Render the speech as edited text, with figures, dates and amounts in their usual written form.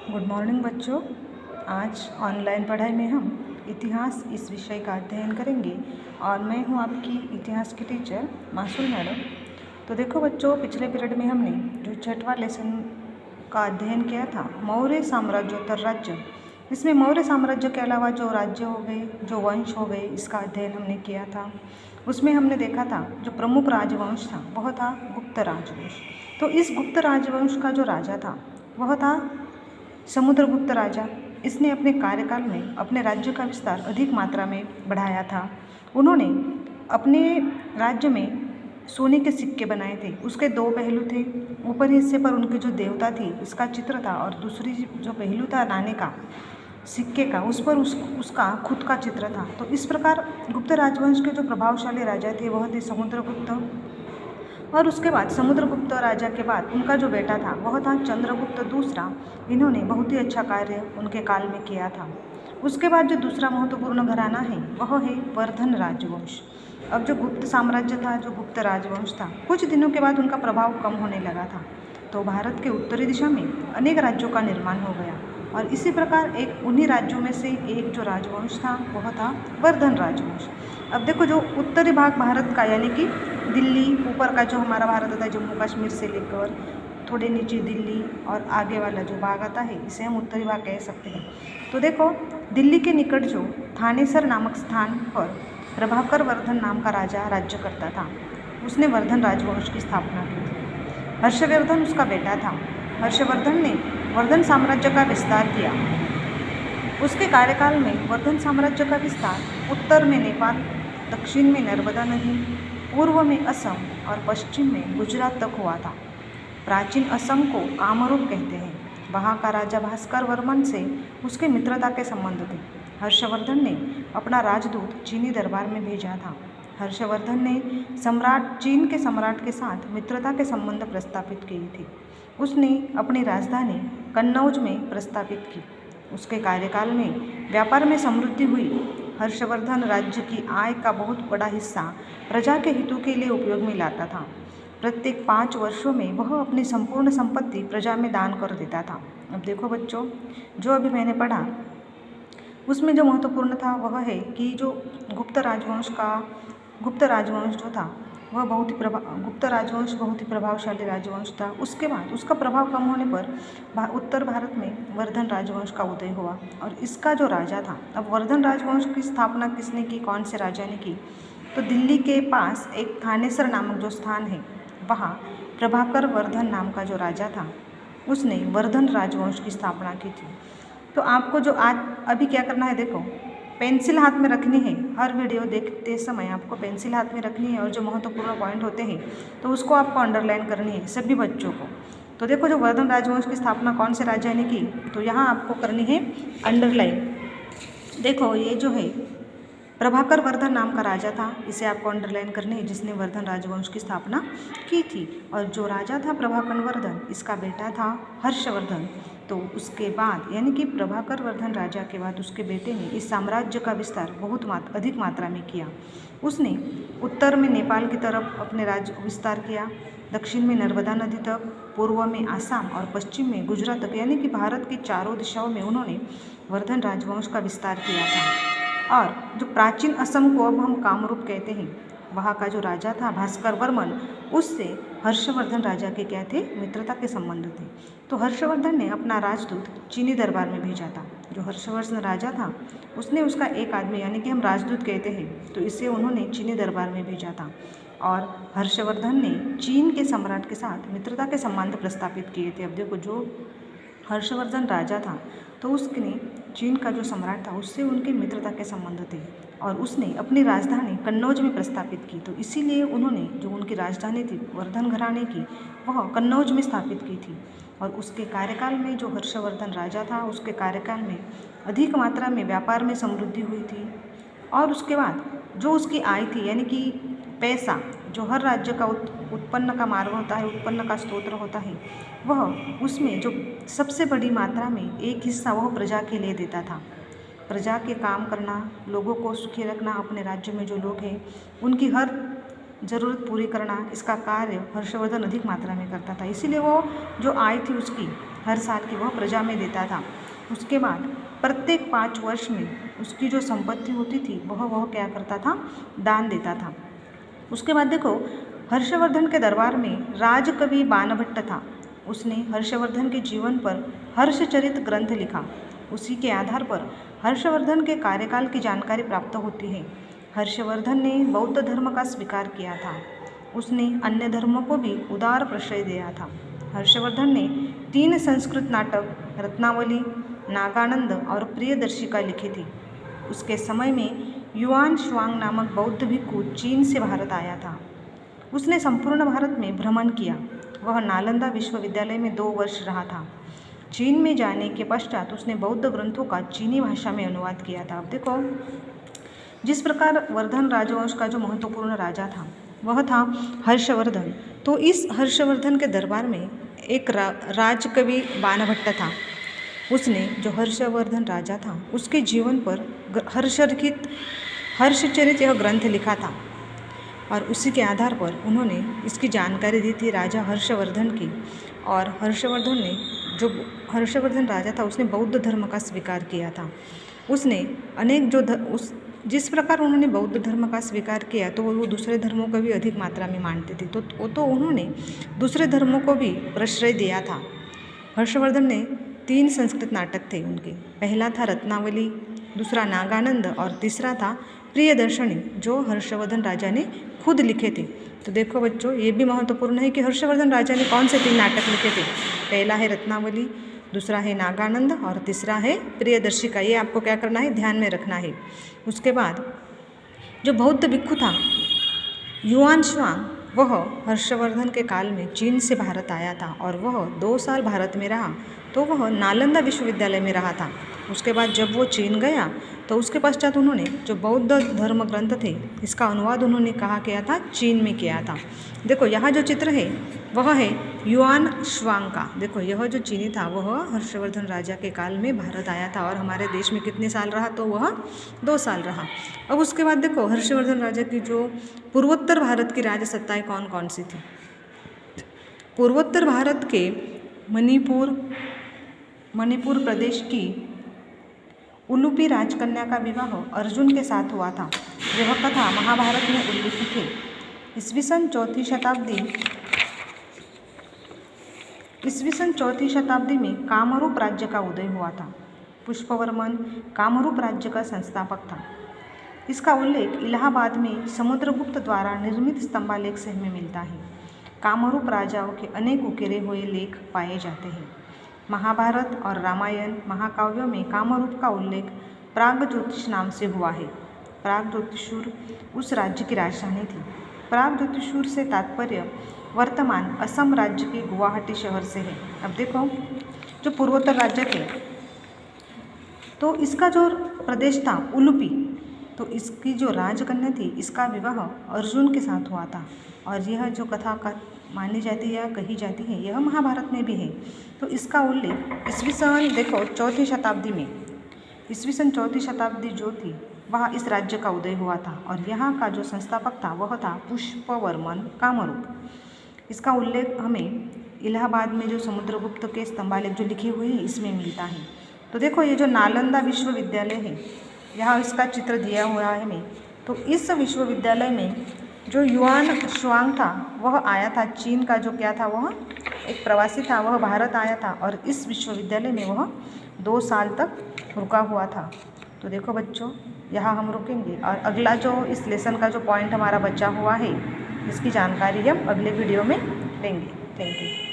Good morning बच्चों। आज online पढ़ाई में हम इतिहास इस विषय का अध्ययन करेंगे और मैं हूं आपकी इतिहास की टीचर मासूम मैडम। तो देखो बच्चों, पिछले पीरियड में हमने जो छठवां लेसन का अध्ययन किया था मौर्य साम्राज्योत्तर राज्य। इसमें मौर्य साम्राज्य के अलावा जो राज्य हो गए, जो वंश हो गए, इसका अध्ययन हमने किया था। उसमें हमने देखा था जो प्रमुख राजवंश था वह था गुप्त राजवंश। तो इस गुप्त राजवंश का जो राजा था वह था समुद्रगुप्त राजा। इसने अपने कार्यकाल में अपने राज्य का विस्तार अधिक मात्रा में बढ़ाया था। उन्होंने अपने राज्य में सोने के सिक्के बनाए थे। उसके दो पहलू थे। ऊपरी हिस्से पर उनकी जो देवता थी इसका चित्र था और दूसरी जो पहलू था नाणे का, सिक्के का, उस पर उसका खुद का चित्र था। तो इस प्रकार गुप्त राजवंश के जो प्रभावशाली राजा थे वह थे समुद्रगुप्त। और उसके बाद समुद्रगुप्त राजा के बाद उनका जो बेटा था वह था चंद्रगुप्त दूसरा। इन्होंने बहुत ही अच्छा कार्य उनके काल में किया था। उसके बाद जो दूसरा महत्वपूर्ण घराना है वह है वर्धन राजवंश। अब जो गुप्त साम्राज्य था, जो गुप्त राजवंश था, कुछ दिनों के बाद उनका प्रभाव कम होने लगा था। तो भारत के उत्तरी दिशा में अनेक राज्यों का निर्माण हो गया और इसी प्रकार एक उन्हीं राज्यों में से एक जो राजवंश था वह था वर्धन राजवंश। अब देखो, जो उत्तरी भाग भारत का यानी कि दिल्ली, ऊपर का जो हमारा भारत आता है जम्मू कश्मीर से लेकर थोड़े नीचे दिल्ली और आगे वाला जो भाग आता है इसे हम उत्तरी भाग कह सकते हैं। तो देखो, दिल्ली के निकट जो थानेसर नामक स्थान पर प्रभाकर वर्धन नाम का राजा राज्य करता था। उसने वर्धन राजवंश की स्थापना की थी। हर्षवर्धन उसका बेटा था। हर्षवर्धन ने वर्धन साम्राज्य का विस्तार किया। उसके कार्यकाल में वर्धन साम्राज्य का विस्तार उत्तर में नेपाल, दक्षिण में नर्मदा नदी, पूर्व में असम और पश्चिम में गुजरात तक हुआ था। प्राचीन असम को कामरूप कहते हैं। वहाँ का राजा भास्कर वर्मन से उसके मित्रता के संबंध थे। हर्षवर्धन ने अपना राजदूत चीनी दरबार में भेजा था। हर्षवर्धन ने चीन के सम्राट के साथ मित्रता के संबंध प्रस्तापित किए थे। उसने अपनी राजधानी कन्नौज में प्रस्तापित की। उसके कार्यकाल में व्यापार में समृद्धि हुई। हर्षवर्धन राज्य की आय का बहुत बड़ा हिस्सा प्रजा के हितों के लिए उपयोग में लाता था। प्रत्येक 5 वर्षों में वह अपनी संपूर्ण संपत्ति प्रजा में दान कर देता था। अब देखो बच्चों, जो अभी मैंने पढ़ा उसमें जो महत्वपूर्ण था वह है कि जो गुप्त राजवंश जो था वह गुप्त राजवंश बहुत ही प्रभावशाली राजवंश था। उसके बाद उसका प्रभाव कम होने पर उत्तर भारत में वर्धन राजवंश का उदय हुआ और इसका जो राजा था, अब वर्धन राजवंश की स्थापना किसने की, कौन से राजा ने की? तो दिल्ली के पास एक थानेसर नामक जो स्थान है वहाँ प्रभाकर वर्धन नाम का जो राजा था उसने वर्धन राजवंश की स्थापना की थी। तो आपको जो आज अभी क्या करना है, देखो, पेंसिल हाथ में रखनी है। हर वीडियो देखते समय आपको पेंसिल हाथ में रखनी है और जो महत्वपूर्ण पॉइंट होते हैं तो उसको आपको अंडरलाइन करनी है सभी बच्चों को। तो देखो, जो वर्धन राजवंश की स्थापना कौन से राजा ने की, तो यहाँ आपको करनी है अंडरलाइन। देखो, ये जो है प्रभाकर वर्धन नाम का राजा था, इसे आपको अंडरलाइन करनी है, जिसने वर्धन राजवंश की स्थापना की थी। और जो राजा था प्रभाकर वर्धन, इसका बेटा था हर्षवर्धन। तो उसके बाद यानी कि प्रभाकर वर्धन राजा के बाद उसके बेटे ने इस साम्राज्य का विस्तार बहुत अधिक मात्रा में किया। उसने उत्तर में नेपाल की तरफ अपने राज्य विस्तार किया, दक्षिण में नर्मदा नदी तक, पूर्व में आसाम और पश्चिम में गुजरात तक, यानी कि भारत की चारों दिशाओं में उन्होंने वर्धन राजवंश का विस्तार किया था। और जो प्राचीन असम को अब हम कामरूप कहते हैं, वहाँ का जो राजा था भास्कर वर्मन, उससे हर्षवर्धन राजा के क्या थे, मित्रता के संबंध थे। तो हर्षवर्धन ने अपना राजदूत चीनी दरबार में भेजा था। जो हर्षवर्धन राजा था उसने उसका एक आदमी यानी कि हम राजदूत कहते हैं, तो इसे उन्होंने चीनी दरबार में भेजा था और हर्षवर्धन ने चीन के सम्राट के साथ मित्रता के संबंध प्रस्तापित किए थे। अब देखो, जो हर्षवर्धन राजा था तो उसने चीन का जो सम्राट था उससे उनके मित्रता के संबंध थे और उसने अपनी राजधानी कन्नौज में प्रस्तापित की। तो इसीलिए उन्होंने जो उनकी राजधानी थी वर्धन घराने की वह कन्नौज में स्थापित की थी। और उसके कार्यकाल में जो हर्षवर्धन राजा था उसके कार्यकाल में अधिक मात्रा में व्यापार में समृद्धि हुई थी। और उसके बाद जो उसकी आय थी यानी कि पैसा, जो हर राज्य का उत्पन्न का मार्ग होता है, उत्पन्न का स्रोत होता है, वह उसमें जो सबसे बड़ी मात्रा में एक हिस्सा वह प्रजा के लिए देता था। प्रजा के काम करना, लोगों को सुखी रखना, अपने राज्य में जो लोग हैं उनकी हर ज़रूरत पूरी करना, इसका कार्य हर्षवर्धन अधिक मात्रा में करता था। इसीलिए वो जो आय थी उसकी हर साल की वह प्रजा में देता था। उसके बाद प्रत्येक 5 वर्ष में उसकी जो संपत्ति होती थी वह क्या करता था, दान देता था। उसके बाद देखो, हर्षवर्धन के दरबार में राजकवि बाणभट्ट था। उसने हर्षवर्धन के जीवन पर हर्षचरित ग्रंथ लिखा। उसी के आधार पर हर्षवर्धन के कार्यकाल की जानकारी प्राप्त होती है। हर्षवर्धन ने बौद्ध धर्म का स्वीकार किया था। उसने अन्य धर्मों को भी उदार प्रश्रय दिया था। हर्षवर्धन ने 3 संस्कृत नाटक, रत्नावली, नागानंद और प्रियदर्शिका लिखी थी। उसके समय में युआन श्वांग नामक बौद्ध भिक्खु चीन से भारत आया था। उसने संपूर्ण भारत में भ्रमण किया। वह नालंदा विश्वविद्यालय में 2 वर्ष रहा था। चीन में जाने के पश्चात उसने बौद्ध ग्रंथों का चीनी भाषा में अनुवाद किया था। अब देखो, जिस प्रकार वर्धन राजवंश का जो महत्वपूर्ण राजा था वह था हर्षवर्धन। तो इस हर्षवर्धन के दरबार में एक राजकवि बाणभट्ट था। उसने जो हर्षवर्धन राजा था उसके जीवन पर हर्षचरित यह ग्रंथ लिखा था और उसी के आधार पर उन्होंने इसकी जानकारी दी थी राजा हर्षवर्धन की। और हर्षवर्धन राजा था उसने बौद्ध धर्म का स्वीकार किया था। उसने अनेक जिस प्रकार उन्होंने बौद्ध धर्म का स्वीकार किया तो वो दूसरे धर्मों को भी अधिक मात्रा में मानते थे, तो उन्होंने दूसरे धर्मों को भी प्रश्रय दिया था। हर्षवर्धन ने 3 संस्कृत नाटक थे उनके। पहला था रत्नावली, दूसरा नागानंद और तीसरा था प्रियदर्शनी, जो हर्षवर्धन राजा ने खुद लिखे थे। तो देखो बच्चों, ये भी महत्वपूर्ण है कि हर्षवर्धन राजा ने कौन से 3 नाटक लिखे थे। पहला है रत्नावली, दूसरा है नागानंद और तीसरा है प्रियदर्शिका। ये आपको क्या करना है, ध्यान में रखना है। उसके बाद जो बौद्ध भिक्खु था युआन श्वांग, वह हर्षवर्धन के काल में चीन से भारत आया था और वह 2 साल भारत में रहा। तो वह नालंदा विश्वविद्यालय में रहा था। उसके बाद जब वो चीन गया तो उसके पश्चात उन्होंने जो बौद्ध धर्म ग्रंथ थे इसका अनुवाद उन्होंने कहाँ किया था, चीन में किया था। देखो यहाँ जो चित्र है वह है युआन श्वांग का। देखो यह जो चीनी था वह हर्षवर्धन राजा के काल में भारत आया था और हमारे देश में कितने साल रहा, तो वह 2 साल रहा। अब उसके बाद देखो हर्षवर्धन राजा की जो पूर्वोत्तर भारत की राज सत्ताएँ कौन कौन सी थी। पूर्वोत्तर भारत के मणिपुर प्रदेश की उलूपी राजकन्या का विवाह अर्जुन के साथ हुआ था। यह कथा महाभारत में उल्लिखित है। ईस्वीसन चौथी शताब्दी में कामरूप राज्य का उदय हुआ था। पुष्पवर्मन कामरूप राज्य का संस्थापक था। इसका उल्लेख इलाहाबाद में समुद्रगुप्त द्वारा निर्मित स्तंभालेख से हमें मिलता है। कामरूप राजाओं के अनेक उकेरे हुए लेख पाए जाते हैं। महाभारत और रामायण महाकाव्यों में कामरूप का उल्लेख प्रागज्योतिष नाम से हुआ है। प्रागज्योतिषुर उस राज्य की राजधानी थी। प्रागज्योतिषुर से तात्पर्य वर्तमान असम राज्य के गुवाहाटी शहर से है। अब देखो जो पूर्वोत्तर राज्य थे तो इसका जो प्रदेश था उलूपी, तो इसकी जो राजकन्या थी इसका विवाह अर्जुन के साथ हुआ था। और यह जो कथा का मानी जाती है या कही जाती है यह महाभारत में भी है। तो इसका उल्लेख ईस्वीसन चौथी शताब्दी जो थी वहाँ इस राज्य का उदय हुआ था और यहाँ का जो संस्थापक था वह था पुष्पवर्मन कामरूप। इसका उल्लेख हमें इलाहाबाद में जो समुद्रगुप्त के स्तंभालेख जो लिखे हुए हैं इसमें मिलता है। तो देखो ये जो नालंदा विश्वविद्यालय है यहाँ इसका चित्र दिया हुआ है हमें। तो इस विश्वविद्यालय में जो युआन श्वांग था वह आया था। चीन का जो क्या था वह एक प्रवासी था, वह भारत आया था और इस विश्वविद्यालय में वह 2 साल तक रुका हुआ था। तो देखो बच्चों यहाँ हम रुकेंगे और अगला जो इस लेसन का जो पॉइंट हमारा बचा हुआ है इसकी जानकारी हम अगले वीडियो में लेंगे। Thank you.